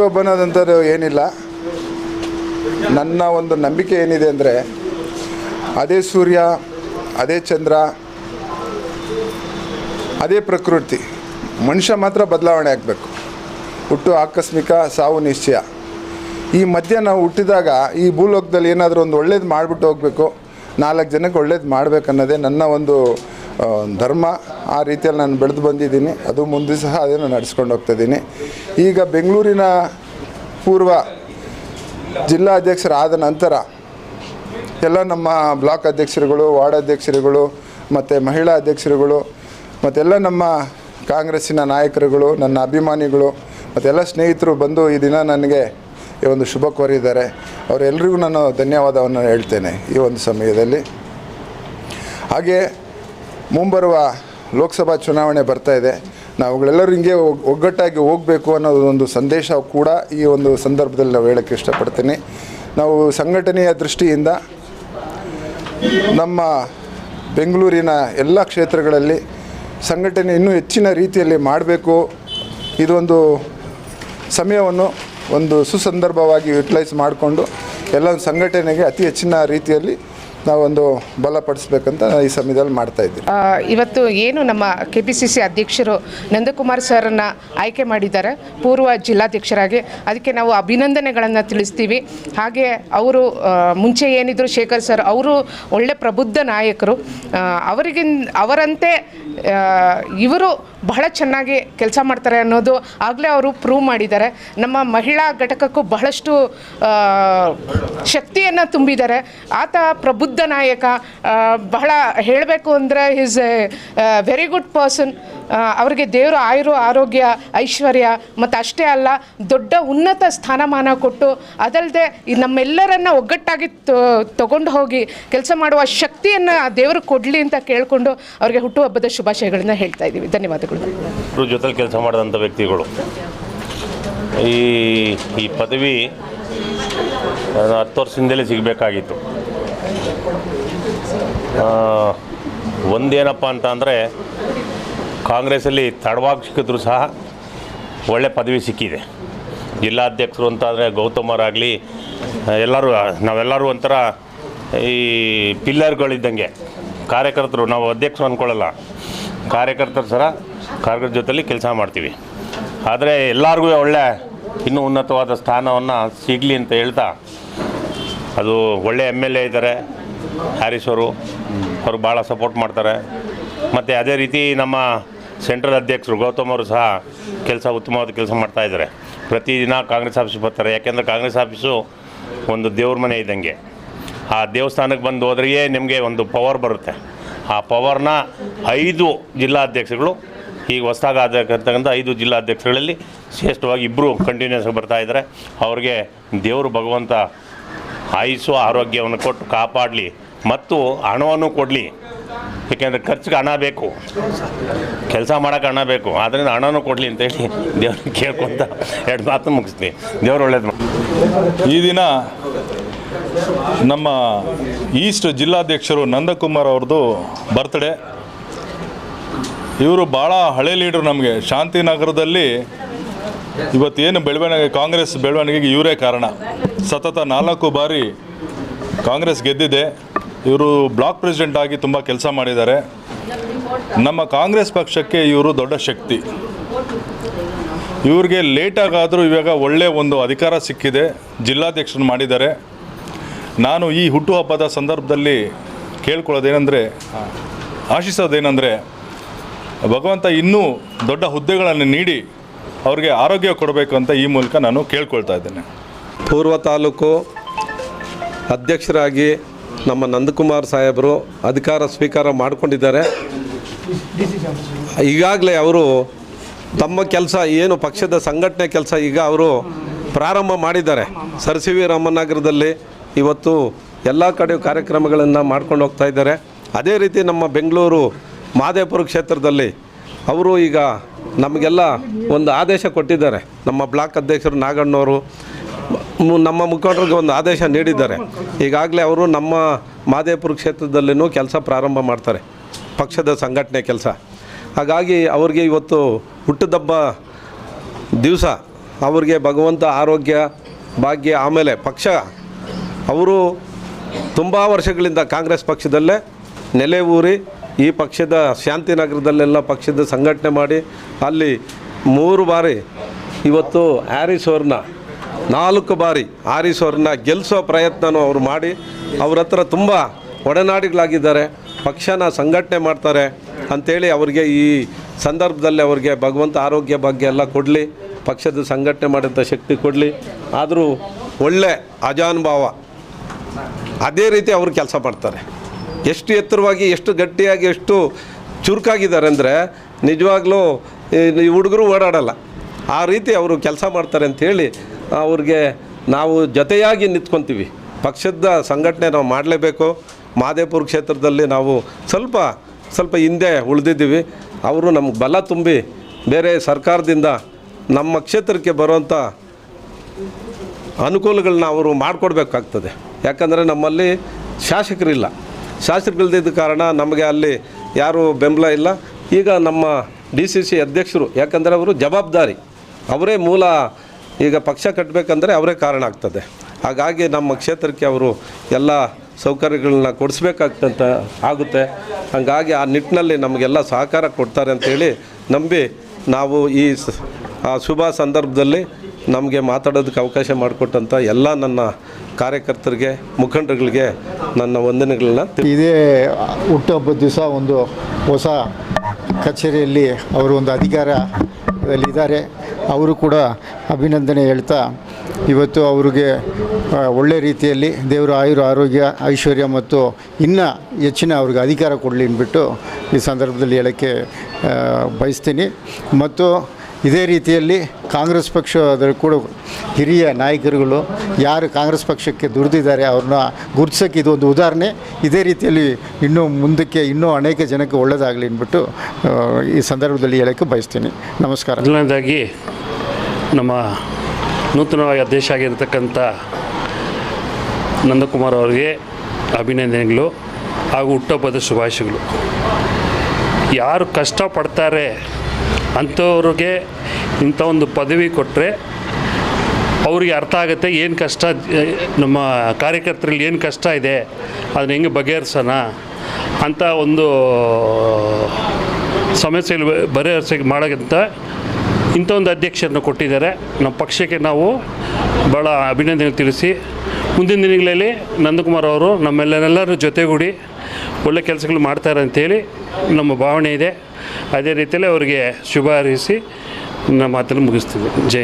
ಹುಟ್ಟುಹಬ್ಬ ಅನ್ನೋದಂಥದ್ದು ಏನಿಲ್ಲ. ನನ್ನ ಒಂದು ನಂಬಿಕೆ ಏನಿದೆ ಅಂದರೆ, ಅದೇ ಸೂರ್ಯ, ಅದೇ ಚಂದ್ರ, ಅದೇ ಪ್ರಕೃತಿ, ಮನುಷ್ಯ ಮಾತ್ರ ಬದಲಾವಣೆ ಆಗಬೇಕು. ಹುಟ್ಟು ಆಕಸ್ಮಿಕ, ಸಾವು ನಿಶ್ಚಯ. ಈ ಮಧ್ಯೆ ನಾವು ಹುಟ್ಟಿದಾಗ ಈ ಭೂಲೋಕದಲ್ಲಿ ಏನಾದರೂ ಒಂದು ಒಳ್ಳೇದು ಮಾಡಿಬಿಟ್ಟು ಹೋಗಬೇಕು, 4 ಜನಕ್ಕೆ ಒಳ್ಳೇದು ಮಾಡಬೇಕನ್ನೋದೇ ನನ್ನ ಒಂದು ಧರ್ಮ. ಆ ರೀತಿಯಲ್ಲಿ ನಾನು ಬೆಳೆದು ಬಂದಿದ್ದೀನಿ. ಅದು ಮುಂದೆ ಸಹ ಅದನ್ನು ನಡೆಸ್ಕೊಂಡು ಹೋಗ್ತಾಯಿದ್ದೀನಿ. ಈಗ ಬೆಂಗಳೂರಿನ ಪೂರ್ವ ಜಿಲ್ಲಾಧ್ಯಕ್ಷರಾದ ನಂತರ ಎಲ್ಲ ನಮ್ಮ ಬ್ಲಾಕ್ ಅಧ್ಯಕ್ಷರುಗಳು, ವಾರ್ಡ್ ಅಧ್ಯಕ್ಷರುಗಳು ಮತ್ತು ಮಹಿಳಾ ಅಧ್ಯಕ್ಷರುಗಳು ಮತ್ತೆಲ್ಲ ನಮ್ಮ ಕಾಂಗ್ರೆಸ್ಸಿನ ನಾಯಕರುಗಳು, ನನ್ನ ಅಭಿಮಾನಿಗಳು ಮತ್ತೆಲ್ಲ ಸ್ನೇಹಿತರು ಬಂದು ಈ ದಿನ ನನಗೆ ಈ ಒಂದು ಶುಭ ಕೋರಿದ್ದಾರೆ. ಅವರೆಲ್ಲರಿಗೂ ನಾನು ಧನ್ಯವಾದವನ್ನು ಹೇಳ್ತೇನೆ ಈ ಒಂದು ಸಮಯದಲ್ಲಿ. ಹಾಗೆ ಮುಂಬರುವ ಲೋಕಸಭಾ ಚುನಾವಣೆ ಬರ್ತಾಯಿದೆ. ನಾವುಗಳೆಲ್ಲರೂ ಹಿಂಗೆ ಒಗ್ಗಟ್ಟಾಗಿ ಹೋಗಬೇಕು ಅನ್ನೋದು ಒಂದು ಸಂದೇಶ ಕೂಡ ಈ ಒಂದು ಸಂದರ್ಭದಲ್ಲಿ ನಾವು ಹೇಳೋಕ್ಕೆ ಇಷ್ಟಪಡ್ತೀನಿ. ನಾವು ಸಂಘಟನೆಯ ದೃಷ್ಟಿಯಿಂದ ನಮ್ಮ ಬೆಂಗಳೂರಿನ ಎಲ್ಲ ಕ್ಷೇತ್ರಗಳಲ್ಲಿ ಸಂಘಟನೆ ಇನ್ನೂ ಹೆಚ್ಚಿನ ರೀತಿಯಲ್ಲಿ ಮಾಡಬೇಕು. ಇದೊಂದು ಸಮಯವನ್ನು ಒಂದು ಸುಸಂದರ್ಭವಾಗಿ ಯುಟಿಲೈಸ್ ಮಾಡಿಕೊಂಡು ಎಲ್ಲ ಸಂಘಟನೆಗೆ ಅತಿ ಹೆಚ್ಚಿನ ರೀತಿಯಲ್ಲಿ ನಾವೊಂದು ಬಲಪಡಿಸ್ಬೇಕಂತ ಈ ಸಮಯದಲ್ಲಿ ಮಾಡ್ತಾಯಿದ್ದೀವಿ. ಇವತ್ತು ಏನು ನಮ್ಮ KPCC ಅಧ್ಯಕ್ಷರು ನಂದಕುಮಾರ್ ಸರ್ನ ಆಯ್ಕೆ ಮಾಡಿದ್ದಾರೆ ಪೂರ್ವ ಜಿಲ್ಲಾಧ್ಯಕ್ಷರಾಗಿ, ಅದಕ್ಕೆ ನಾವು ಅಭಿನಂದನೆಗಳನ್ನು ತಿಳಿಸ್ತೀವಿ. ಹಾಗೆ ಅವರು ಮುಂಚೆ ಏನಿದ್ರು ಶೇಖರ್ ಸರ್, ಅವರು ಒಳ್ಳೆ ಪ್ರಬುದ್ಧ ನಾಯಕರು. ಅವರಂತೆ ಇವರು ಬಹಳ ಚೆನ್ನಾಗಿ ಕೆಲಸ ಮಾಡ್ತಾರೆ ಅನ್ನೋದು ಆಗಲೇ ಅವರು ಪ್ರೂವ್ ಮಾಡಿದ್ದಾರೆ. ನಮ್ಮ ಮಹಿಳಾ ಘಟಕಕ್ಕೂ ಬಹಳಷ್ಟು ಶಕ್ತಿಯನ್ನು ತುಂಬಿದ್ದಾರೆ. ಆತ ಪ್ರಬುದ್ಧ ನಾಯಕ. ಬಹಳ ಹೇಳಬೇಕು ಅಂದರೆ is A very good person. ಅವರಿಗೆ ದೇವರು ಆರೋಗ್ಯ, ಐಶ್ವರ್ಯ ಮತ್ತು ಅಷ್ಟೇ ಅಲ್ಲ, ದೊಡ್ಡ ಉನ್ನತ ಸ್ಥಾನಮಾನ ಕೊಟ್ಟು ಅದಲ್ಲದೆ ನಮ್ಮೆಲ್ಲರನ್ನ ಒಗ್ಗಟ್ಟಾಗಿ ತಗೊಂಡು ಹೋಗಿ ಕೆಲಸ ಮಾಡುವ ಶಕ್ತಿಯನ್ನು ದೇವರು ಕೊಡಲಿ ಅಂತ ಕೇಳಿಕೊಂಡು ಅವರಿಗೆ ಹುಟ್ಟುಹಬ್ಬದ ಶುಭಾಶಯಗಳನ್ನು ಹೇಳ್ತಾ ಇದ್ದೀವಿ. ಧನ್ಯವಾದಗಳು. ಜೊತೆಲಿ ಕೆಲಸ ಮಾಡಿದಂಥ ವ್ಯಕ್ತಿಗಳು. ಈ ಪದವಿ 10 ವರ್ಷದಿಂದಲೇ ಸಿಗಬೇಕಾಗಿತ್ತು. ಒಂದೇನಪ್ಪ ಅಂತ ಅಂದರೆ, ಕಾಂಗ್ರೆಸ್ಸಲ್ಲಿ ತಡವಾಗಿ ಸಿಕ್ಕಿದ್ರು ಸಹ ಒಳ್ಳೆ ಪದವಿ ಸಿಕ್ಕಿದೆ. ಜಿಲ್ಲಾಧ್ಯಕ್ಷರು ಅಂತಾದರೆ ಗೌತಮರಾಗಲಿ ನಾವೆಲ್ಲರೂ ಒಂಥರ ಈ ಪಿಲ್ಲರ್ಗಳಿದ್ದಂಗೆ. ಕಾರ್ಯಕರ್ತರು, ನಾವು ಅಧ್ಯಕ್ಷರು ಅಂದ್ಕೊಳ್ಳಲ್ಲ, ಕಾರ್ಯಕರ್ತರ ಸಹ ಕಾರ್ಯಕರ್ತರ ಜೊತೆಲಿ ಕೆಲಸ ಮಾಡ್ತೀವಿ. ಆದರೆ ಎಲ್ಲರಿಗೂ ಒಳ್ಳೆ ಇನ್ನೂ ಉನ್ನತವಾದ ಸ್ಥಾನವನ್ನು ಸಿಗಲಿ ಅಂತ ಹೇಳ್ತಾ, ಅದು ಒಳ್ಳೆ MLA ಇದ್ದಾರೆ ಹ್ಯಾರಿಸ್ ಅವರು ಭಾಳ ಸಪೋರ್ಟ್ ಮಾಡ್ತಾರೆ. ಮತ್ತು ಅದೇ ರೀತಿ ನಮ್ಮ ಸೆಂಟ್ರಲ್ ಅಧ್ಯಕ್ಷರು ಗೌತಮ್ ಅವರು ಸಹ ಉತ್ತಮವಾದ ಕೆಲಸ ಮಾಡ್ತಾಯಿದ್ದಾರೆ. ಪ್ರತಿದಿನ ಕಾಂಗ್ರೆಸ್ ಆಫೀಸ್ ಬರ್ತಾರೆ. ಯಾಕೆಂದರೆ ಕಾಂಗ್ರೆಸ್ ಆಫೀಸು ಒಂದು ದೇವ್ರ ಮನೆ ಇದ್ದಂಗೆ. ಆ ದೇವಸ್ಥಾನಕ್ಕೆ ಬಂದು ಹೋದ್ರೆಯೇ ನಿಮಗೆ ಒಂದು ಪವರ್ ಬರುತ್ತೆ. ಆ ಪವರ್ನ 5 ಜಿಲ್ಲಾಧ್ಯಕ್ಷರುಗಳು, ಈಗ ಹೊಸದಾಗಿ ಆಗಿರ್ತಕ್ಕಂಥ 5 ಜಿಲ್ಲಾಧ್ಯಕ್ಷರಲ್ಲಿ ಶ್ರೇಷ್ಠವಾಗಿ 2 ಕಂಟಿನ್ಯೂಸ್ ಆಗಿ ಬರ್ತಾಯಿದ್ದಾರೆ. ಅವ್ರಿಗೆ ದೇವರು ಭಗವಂತ ಆಯುಸ್ಸು ಆರೋಗ್ಯವನ್ನು ಕೊಟ್ಟು ಕಾಪಾಡಲಿ ಮತ್ತು ಹಣವನ್ನು ಕೊಡಲಿ. ಏಕೆಂದರೆ ಖರ್ಚಿಗೆ ಹಣ ಬೇಕು, ಕೆಲಸ ಮಾಡೋಕ್ಕೆ ಹಣ ಬೇಕು. ಆದ್ದರಿಂದ ಹಣನೂ ಕೊಡಲಿ ಅಂತೇಳಿ ದೇವ್ರಿಗೆ ಕೇಳ್ಕೊತ 2 ಮಾತು ಮುಗಿಸ್ತೀನಿ. ದೇವರು ಒಳ್ಳೇದು. ಈ ದಿನ ನಮ್ಮ ಈಸ್ಟ್ ಜಿಲ್ಲಾಧ್ಯಕ್ಷರು ನಂದಕುಮಾರ್ ಅವ್ರದ್ದು ಬರ್ತ್ಡೇ. ಇವರು ಭಾಳ ಹಳೆ ಲೀಡರ್. ನಮಗೆ ಶಾಂತಿನಗರದಲ್ಲಿ ಇವತ್ತೇನು ಬೆಳವಣಿಗೆ, ಕಾಂಗ್ರೆಸ್ ಬೆಳವಣಿಗೆಗೆ ಇವರೇ ಕಾರಣ. ಸತತ 4 ಬಾರಿ ಕಾಂಗ್ರೆಸ್ ಗೆದ್ದಿದೆ. ಇವರು ಬ್ಲಾಕ್ ಪ್ರೆಸಿಡೆಂಟ್ ಆಗಿ ತುಂಬ ಕೆಲಸ ಮಾಡಿದ್ದಾರೆ. ನಮ್ಮ ಕಾಂಗ್ರೆಸ್ ಪಕ್ಷಕ್ಕೆ ಇವರು ದೊಡ್ಡ ಶಕ್ತಿ. ಇವ್ರಿಗೆ ಲೇಟಾಗಾದರೂ ಇವಾಗ ಒಳ್ಳೆಯ ಒಂದು ಅಧಿಕಾರ ಸಿಕ್ಕಿದೆ, ಜಿಲ್ಲಾಧ್ಯಕ್ಷರು ಮಾಡಿದ್ದಾರೆ. ನಾನು ಈ ಹುಟ್ಟುಹಬ್ಬದ ಸಂದರ್ಭದಲ್ಲಿ ಕೇಳ್ಕೊಳ್ಳೋದೇನೆಂದರೆ, ಆಶಿಸೋದೇನೆಂದರೆ, ಭಗವಂತ ಇನ್ನೂ ದೊಡ್ಡ ಹುದ್ದೆಗಳನ್ನು ನೀಡಿ ಅವ್ರಿಗೆ ಆರೋಗ್ಯ ಕೊಡಬೇಕು ಅಂತ ಈ ಮೂಲಕ ನಾನು ಕೇಳ್ಕೊಳ್ತಾ ಇದ್ದೇನೆ. ಪೂರ್ವ ತಾಲೂಕು ಅಧ್ಯಕ್ಷರಾಗಿ ನಮ್ಮ ನಂದಕುಮಾರ್ ಸಾಹೇಬರು ಅಧಿಕಾರ ಸ್ವೀಕಾರ ಮಾಡಿಕೊಂಡಿದ್ದಾರೆ. ಈಗಾಗಲೇ ಅವರು ತಮ್ಮ ಕೆಲಸ ಏನು ಪಕ್ಷದ ಸಂಘಟನೆ ಕೆಲಸ ಈಗ ಅವರು ಪ್ರಾರಂಭ ಮಾಡಿದ್ದಾರೆ. ಸರ್ ಸಿ ವಿ ರಾಮನಗರದಲ್ಲಿ ಇವತ್ತು ಎಲ್ಲ ಕಡೆ ಕಾರ್ಯಕ್ರಮಗಳನ್ನು ಮಾಡ್ಕೊಂಡು ಹೋಗ್ತಾ ಇದ್ದಾರೆ. ಅದೇ ರೀತಿ ನಮ್ಮ ಬೆಂಗಳೂರು ಮಹದೇವಪುರ ಕ್ಷೇತ್ರದಲ್ಲಿ ಅವರು ಈಗ ನಮಗೆಲ್ಲ ಒಂದು ಆದೇಶ ಕೊಟ್ಟಿದ್ದಾರೆ. ನಮ್ಮ ಬ್ಲಾಕ್ ಅಧ್ಯಕ್ಷರು ನಾಗಣ್ಣವರು ನಮ್ಮ ಮುಖಂಡರಿಗೆ ಒಂದು ಆದೇಶ ನೀಡಿದ್ದಾರೆ. ಈಗಾಗಲೇ ಅವರು ನಮ್ಮ ಮಹದೇವಪುರ ಕ್ಷೇತ್ರದಲ್ಲಿನೂ ಕೆಲಸ ಪ್ರಾರಂಭ ಮಾಡ್ತಾರೆ, ಪಕ್ಷದ ಸಂಘಟನೆ ಕೆಲಸ. ಹಾಗಾಗಿ ಅವ್ರಿಗೆ ಇವತ್ತು ಹುಟ್ಟುಹಬ್ಬ ದಿವಸ ಅವ್ರಿಗೆ ಭಗವಂತ ಆರೋಗ್ಯ ಭಾಗ್ಯ. ಆಮೇಲೆ ಪಕ್ಷ ಅವರು ತುಂಬ ವರ್ಷಗಳಿಂದ ಕಾಂಗ್ರೆಸ್ ಪಕ್ಷದಲ್ಲೇ ನೆಲೆ ಊರಿ ಈ ಪಕ್ಷದ ಶಾಂತಿನಗರದಲ್ಲೆಲ್ಲ ಪಕ್ಷದ ಸಂಘಟನೆ ಮಾಡಿ ಅಲ್ಲಿ 3 ಬಾರಿ ಇವತ್ತು ಹ್ಯಾರಿಸ್ ಅವ್ರನ್ನ 4 ಬಾರಿ ಹ್ಯಾರಿಸ್ ಅವ್ರನ್ನ ಗೆಲ್ಲಿಸೋ ಪ್ರಯತ್ನನೂ ಅವರು ಮಾಡಿ ಅವ್ರ ಹತ್ರ ತುಂಬ ಒಡನಾಡಿಗಳಾಗಿದ್ದಾರೆ. ಪಕ್ಷನ ಸಂಘಟನೆ ಮಾಡ್ತಾರೆ ಅಂಥೇಳಿ ಅವ್ರಿಗೆ ಈ ಸಂದರ್ಭದಲ್ಲಿ ಅವ್ರಿಗೆ ಭಗವಂತ ಆರೋಗ್ಯ ಭಾಗ್ಯ ಎಲ್ಲ ಕೊಡಲಿ, ಪಕ್ಷದ ಸಂಘಟನೆ ಮಾಡೋಂಥ ಶಕ್ತಿ ಕೊಡಲಿ. ಆದರೂ ಒಳ್ಳೆ ಅಜಾನುಭಾವ ಅದೇ ರೀತಿ ಅವರು ಕೆಲಸ ಮಾಡ್ತಾರೆ. ಎಷ್ಟು ಎತ್ತರವಾಗಿ, ಎಷ್ಟು ಗಟ್ಟಿಯಾಗಿ, ಎಷ್ಟು ಚುರುಕಾಗಿದ್ದಾರೆ ಅಂದರೆ ನಿಜವಾಗ್ಲೂ ಈ ಹುಡುಗರು ಓಡಾಡಲ್ಲ, ಆ ರೀತಿ ಅವರು ಕೆಲಸ ಮಾಡ್ತಾರೆ ಅಂಥೇಳಿ ಅವ್ರಿಗೆ ನಾವು ಜೊತೆಯಾಗಿ ನಿಂತ್ಕೊತೀವಿ. ಪಕ್ಷದ ಸಂಘಟನೆ ನಾವು ಮಾಡಲೇಬೇಕು. ಮಹದೇವಪುರ ಕ್ಷೇತ್ರದಲ್ಲಿ ನಾವು ಸ್ವಲ್ಪ ಹಿಂದೆ ಉಳಿದಿದ್ದೀವಿ. ಅವರು ನಮ್ಗೆ ಬಲ ತುಂಬಿ ಬೇರೆ ಸರ್ಕಾರದಿಂದ ನಮ್ಮ ಕ್ಷೇತ್ರಕ್ಕೆ ಬರುವಂಥ ಅನುಕೂಲಗಳನ್ನ ಅವರು ಮಾಡಿಕೊಡ್ಬೇಕಾಗ್ತದೆ. ಯಾಕಂದರೆ ನಮ್ಮಲ್ಲಿ ಶಾಸಕರಿಲ್ಲದಿದ್ದ ಕಾರಣ ನಮಗೆ ಅಲ್ಲಿ ಯಾರೂ ಬೆಂಬಲ ಇಲ್ಲ. ಈಗ ನಮ್ಮ DCC ಅಧ್ಯಕ್ಷರು, ಯಾಕಂದರೆ ಅವರು ಜವಾಬ್ದಾರಿ, ಅವರೇ ಮೂಲ. ಈಗ ಪಕ್ಷ ಕಟ್ಟಬೇಕಂದ್ರೆ ಅವರೇ ಕಾರಣ ಆಗ್ತದೆ. ಹಾಗಾಗಿ ನಮ್ಮ ಕ್ಷೇತ್ರಕ್ಕೆ ಅವರು ಎಲ್ಲ ಸೌಕರ್ಯಗಳನ್ನ ಕೊಡಿಸ್ಬೇಕಾಗ್ತಂತ ಆಗುತ್ತೆ. ಹಾಗಾಗಿ ಆ ನಿಟ್ಟಿನಲ್ಲಿ ನಮಗೆಲ್ಲ ಸಹಕಾರ ಕೊಡ್ತಾರೆ ಅಂಥೇಳಿ ನಂಬಿ ನಾವು ಈ ಶುಭ ಸಂದರ್ಭದಲ್ಲಿ ನಮಗೆ ಮಾತಾಡೋದಕ್ಕೆ ಅವಕಾಶ ಮಾಡಿಕೊಟ್ಟಂಥ ಎಲ್ಲ ನನ್ನ ಕಾರ್ಯಕರ್ತರಿಗೆ, ಮುಖಂಡರುಗಳಿಗೆ ನನ್ನ ವಂದನೆಗಳನ್ನ. ಇದೇ ಹುಟ್ಟುಹಬ್ಬದ ದಿವಸ ಒಂದು ಹೊಸ ಕಚೇರಿಯಲ್ಲಿ ಅವರು ಒಂದು ಅಧಿಕಾರದಲ್ಲಿದ್ದಾರೆ. ಅವರು ಕೂಡ ಅಭಿನಂದನೆ ಹೇಳ್ತಾ ಇವತ್ತು ಅವ್ರಿಗೆ ಒಳ್ಳೆ ರೀತಿಯಲ್ಲಿ ದೇವರು ಆರೋಗ್ಯ ಐಶ್ವರ್ಯ ಮತ್ತು ಇನ್ನೂ ಹೆಚ್ಚಿನ ಅವ್ರಿಗೆ ಅಧಿಕಾರ ಕೊಡಲಿ ಅಂದ್ಬಿಟ್ಟು ಈ ಸಂದರ್ಭದಲ್ಲಿ ಹೇಳೋಕ್ಕೆ ಬಯಸ್ತೀನಿ. ಮತ್ತು ಇದೇ ರೀತಿಯಲ್ಲಿ ಕಾಂಗ್ರೆಸ್ ಪಕ್ಷದ ಕೂಡ ಹಿರಿಯ ನಾಯಕರುಗಳು ಯಾರು ಕಾಂಗ್ರೆಸ್ ಪಕ್ಷಕ್ಕೆ ದುಡಿದಿದ್ದಾರೆ ಅವ್ರನ್ನ ಗುರುತಿಸೋಕ್ಕೆ ಇದೊಂದು ಉದಾಹರಣೆ. ಇದೇ ರೀತಿಯಲ್ಲಿ ಇನ್ನೂ ಮುಂದಕ್ಕೆ ಇನ್ನೂ ಅನೇಕ ಜನಕ್ಕೆ ಒಳ್ಳೆಯದಾಗಲಿ ಅಂದ್ಬಿಟ್ಟು ಈ ಸಂದರ್ಭದಲ್ಲಿ ಹೇಳೋಕ್ಕೆ ಬಯಸ್ತೀನಿ. ನಮಸ್ಕಾರ. ಮೊದಲನೇದಾಗಿ ನಮ್ಮ ನೂತನವಾಗಿ ಅಧ್ಯಕ್ಷ ಆಗಿರ್ತಕ್ಕಂಥ ನಂದಕುಮಾರ್ ಅವರಿಗೆ ಅಭಿನಂದನೆಗಳು ಹಾಗೂ ಹುಟ್ಟುಹಬ್ಬದ ಶುಭಾಶಯಗಳು. ಯಾರು ಕಷ್ಟಪಡ್ತಾರೆ ಅಂಥವ್ರಿಗೆ ಇಂಥ ಒಂದು ಪದವಿ ಕೊಟ್ಟರೆ ಅವ್ರಿಗೆ ಅರ್ಥ ಆಗುತ್ತೆ ಏನು ಕಷ್ಟ, ನಮ್ಮ ಕಾರ್ಯಕರ್ತರಲ್ಲಿ ಏನು ಕಷ್ಟ ಇದೆ, ಅದನ್ನ ಹೆಂಗೆ ಬಗೆಹರಿಸೋಣ ಅಂತ ಒಂದು ಸಮಸ್ಯೆಗಳು ಬಗೆಹರಿಸೋಕ್ಕೆ ಮಾಡೋಕ್ಕಿಂತ ಇಂಥ ಒಂದು ಅಧ್ಯಕ್ಷರನ್ನು ಕೊಟ್ಟಿದ್ದಾರೆ. ನಮ್ಮ ಪಕ್ಷಕ್ಕೆ ನಾವು ಭಾಳ ಅಭಿನಂದನೆ ತಿಳಿಸಿ ಮುಂದಿನ ದಿನಗಳಲ್ಲಿ ನಂದಕುಮಾರ್ ಅವರು ನಮ್ಮೆಲ್ಲರೂ ಜೊತೆಗೂಡಿ ಒಳ್ಳೆ ಕೆಲಸಗಳು ಮಾಡ್ತಾರೆ ಅಂಥೇಳಿ ನಮ್ಮ ಭಾವನೆ ಇದೆ. ಅದೇ ರೀತಿಯಲ್ಲಿ ಅವರಿಗೆ ಶುಭ ಹಾರೈಸಿ ನಮ್ಮ ಮಾತನ್ನು ಮುಗಿಸ್ತೀವಿ. ಜೈ